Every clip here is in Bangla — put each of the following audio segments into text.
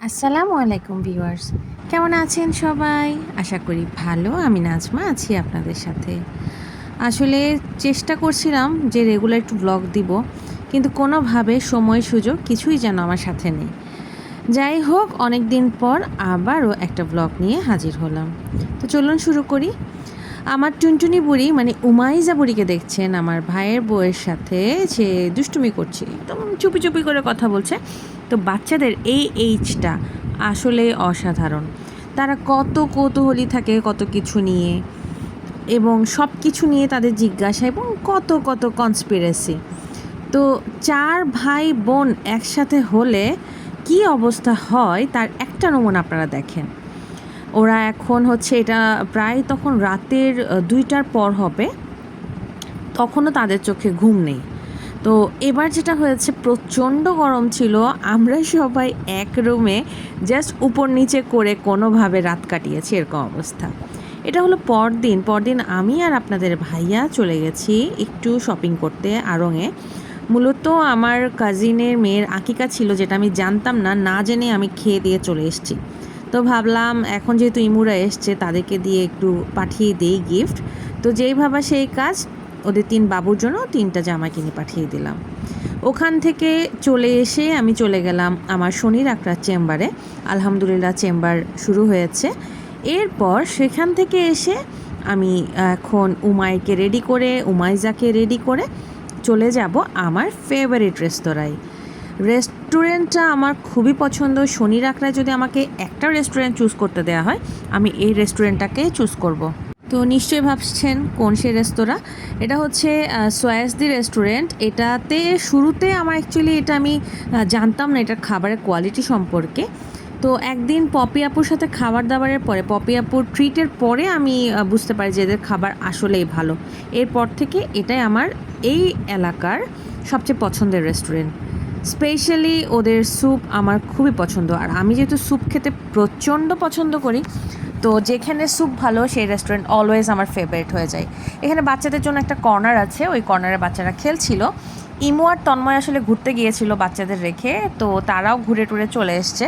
আসসালামু আলাইকুম ভিউয়ার্স, কেমন আছেন সবাই? আশা করি ভালো। আমি নাজমা আছি আপনাদের সাথে। আসলে চেষ্টা করছিলাম যে রেগুলার একটু ব্লগ দিব, কিন্তু কোনোভাবে সময় সুযোগ কিছুই যেন আমার সাথে নেই। যাই হোক, অনেক দিন পর আবারও একটা ব্লগ নিয়ে হাজির হলাম। তো চলুন শুরু করি। আমার টুনটুনি বুড়ি মানে উমাইজা বুড়িকে দেখছেন, আমার ভাইয়ের বউয়ের সাথে সে দুষ্টুমি করছে, একদম চুপি চুপি করে কথা বলছে। তো বাচ্চাদের এই এইজটা আসলে অসাধারণ। তারা কত কৌতূহলী থাকে কত কিছু নিয়ে, এবং সব কিছু নিয়ে তাদের জিজ্ঞাসা এবং কত কত কনস্পিরেসি। তো চার ভাই বোন একসাথে হলে কি অবস্থা হয় তার একটা নমুনা আপনারা দেখেন। ওরা এখন হচ্ছে এটা প্রায় তখন রাতের 2টার পর হবে, তখনও তাদের চোখে ঘুম নেই। তো এবার যেটা হয়েছে, প্রচণ্ড গরম ছিল, আমরা সবাই এক রুমে জাস্ট উপর নিচে করে কোনোভাবে রাত কাটিয়েছি, এরকম অবস্থা। এটা হলো পরদিন আমি আর আপনাদের ভাইয়া চলে গেছি একটু শপিং করতে আড়ংয়ে। মূলত আমার কাজিনের মেয়ের আকিকা ছিল, যেটা আমি জানতাম না, না জেনে আমি খেয়ে দিয়ে চলে এসেছি। তো ভাবলাম এখন যেহেতু ইমুরা এসছে তাদেরকে দিয়ে একটু পাঠিয়ে দেই গিফট। তো যেই ভাবা সেই কাজ, ওদের 3 বাবুর জন্য 3টা জামা কিনে পাঠিয়ে দিলাম। ওখান থেকে চলে এসে আমি চলে গেলাম আমার শনির আকড়ার চেম্বারে। আলহামদুলিল্লাহ চেম্বার শুরু হয়েছে। এরপর সেখান থেকে এসে আমি এখন উমাইকে রেডি করে, উমাইজাকে রেডি করে চলে যাব আমার ফেভারিট রেস্তোরাঁয়। রেস্টুরেন্টটা আমার খুবই পছন্দ। শনির আকড়ায় যদি আমাকে একটা রেস্টুরেন্ট চুজ করতে দেওয়া হয়, আমি এই রেস্টুরেন্টটাকেই চুজ করব। তো নিশ্চয়ই ভাবছেন কোন সে রেস্তোরাঁ। এটা হচ্ছে সোয়াসদি রেস্টুরেন্ট। এটাতে শুরুতে আমার অ্যাকচুয়ালি এটা আমি জানতাম না এটার খাবারের কোয়ালিটি সম্পর্কে। তো একদিন পপি আপুর সাথে খাবার দাবারের পরে, পপি আপুর ট্রিটের পরে আমি বুঝতে পারি যে এদের খাবার আসলেই ভালো। এরপর থেকে এটাই আমার এই এলাকার সবচেয়ে পছন্দের রেস্টুরেন্ট। স্পেশালি ওদের স্যুপ আমার খুবই পছন্দ, আর আমি যেহেতু স্যুপ খেতে প্রচণ্ড পছন্দ করি, তো যেখানে স্যুপ ভালো সেই রেস্টুরেন্ট অলওয়েজ আমার ফেভারিট হয়ে যায়। এখানে বাচ্চাদের জন্য একটা কর্নার আছে, ওই কর্নারে বাচ্চারা খেলছিল। ইমু আর তন্ময় আসলে ঘুরতে গিয়েছিল বাচ্চাদের রেখে, তো তারাও ঘুরে টুরে চলে এসছে।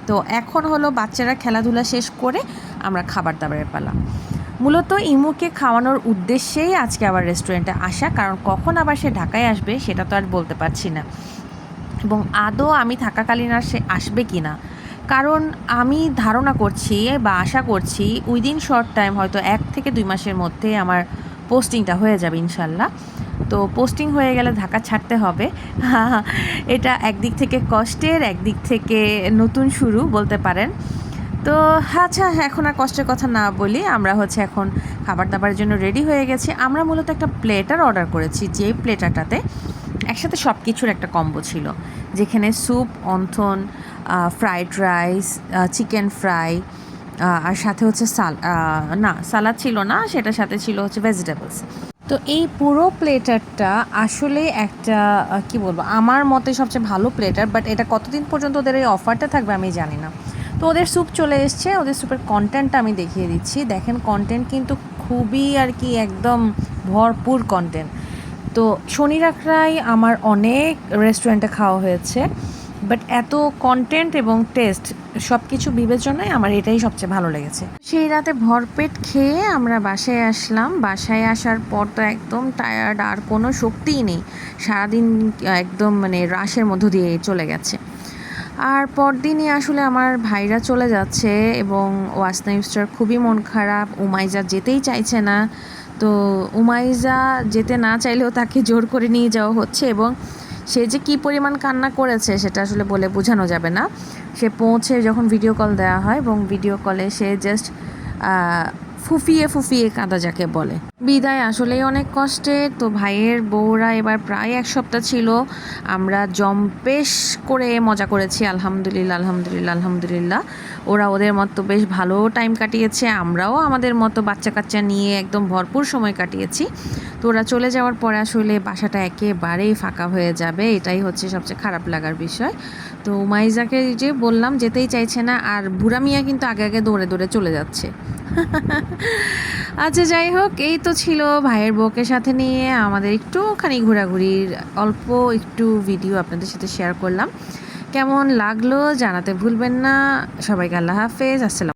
তো এখন হলো বাচ্চারা খেলাধুলা শেষ করে আমরা খাবার দাবারের পালা। মূলত ইমুকে খাওয়ানোর উদ্দেশ্যেই আজকে আবার রেস্টুরেন্টে আসা, কারণ কখন আবার সে ঢাকায় আসবে সেটা তো আর বলতে পারছি না, এবং আদৌ আমি থাকাকালীন আর সে আসবে কি না। কারণ আমি ধারণা করছি বা আশা করছি উইদিন শর্ট টাইম, হয়তো 1 থেকে 2 মাসের মধ্যে আমার পোস্টিংটা হয়ে যাবে ইনশাল্লাহ। তো পোস্টিং হয়ে গেলে ঢাকা ছাড়তে হবে। এটা একদিক থেকে কষ্টের, একদিক থেকে নতুন শুরু বলতে পারেন। তো আচ্ছা, এখন আর কষ্টের কথা না বলি, আমরা হচ্ছে এখন খাবার দাবারের জন্য রেডি হয়ে গেছি। আমরা মূলত একটা প্লেটার অর্ডার করেছি, যে প্লেটারটাতে একসাথে সব কিছুর একটা কম্বো ছিল, যেখানে soup, wonton, fried rice, chicken fry, আর সাথে হচ্ছে সালাদ ছিল না, সেটার সাথে ছিল হচ্ছে ভেজিটেবলস। তো এই পুরো প্লেটারটা আসলে একটা কি বলবো, আমার মতে সবচেয়ে ভালো প্লেটার। বাট এটা কতদিন পর্যন্ত ওদের এই অফারটা থাকবে আমি জানি না। তো ওদের স্যুপ চলে এসছে, ওদের স্যুপের কন্টেন্টটা আমি দেখিয়ে দিচ্ছি। দেখেন, কন্টেন্ট কিন্তু খুবই আর কি একদম ভরপুর কন্টেন্ট। তো শনির আকড়ায় আমার অনেক রেস্টুরেন্টে খাওয়া হয়েছে, বাট এত কন্টেন্ট এবং টেস্ট সব কিছু বিবেচনায় আমার এটাই সবচেয়ে ভালো লেগেছে। সেই রাতে ভরপেট খেয়ে আমরা বাসায় আসলাম। বাসায় আসার পর তো একদম টায়ার্ড, আর কোনো শক্তিই নেই। সারাদিন একদম মানে রাশের মধ্য দিয়ে চলে গেছে। আর পরদিনই আসলে আমার ভাইরা চলে যাচ্ছে, এবং ওয়াসনা ইফতার খুবই মন খারাপ। উমাইজা যেতেই চাইছে না। তো উমাইজা যেতে না চাইলেও তাকে জোর করে নিয়ে যাওয়া হচ্ছে, এবং সে যে কী পরিমাণ কান্না করেছে সেটা আসলে বলে বোঝানো যাবে না। সে পৌঁছে যখন ভিডিও কল দেওয়া হয়, এবং ভিডিও কলে সে জাস্ট ফুফিয়ে ফুফিয়ে কাঁদা যাকে বলে। বিদায় আসলেই অনেক কষ্টের। তো ভাইয়ের বউরা এবার প্রায় 1 সপ্তাহ ছিল। আমরা জম্পেশ করে মজা করেছি, আলহামদুলিল্লাহ আলহামদুলিল্লাহ আলহামদুলিল্লাহ। ওরা ওদের মতো বেশ ভালো টাইম কাটিয়েছে, আমরাও আমাদের মতো বাচ্চা কাচ্চা নিয়ে একদম ভরপুর সময় কাটিয়েছি। তো ওরা চলে যাওয়ার পরে আসলে বাসাটা একেবারেই ফাঁকা হয়ে যাবে, এটাই হচ্ছে সবচেয়ে খারাপ লাগার বিষয়। তো উমাইজাকে যে বললাম যেতেই চাইছে না, আর বুড়া মিয়া কিন্তু আগে আগে দৌড়ে দৌড়ে চলে যাচ্ছে। আচ্ছা, যাই হোক, এই তো ছিল ভাইয়ের বউকে সাথে নিয়ে আমাদের একটুখানি ঘোরাঘুরির অল্প একটু ভিডিও আপনাদের সাথে শেয়ার করলাম। কেমন লাগলো জানাতে ভুলবেন না। সবাইকে আল্লাহ হাফেজ, আসসালাম।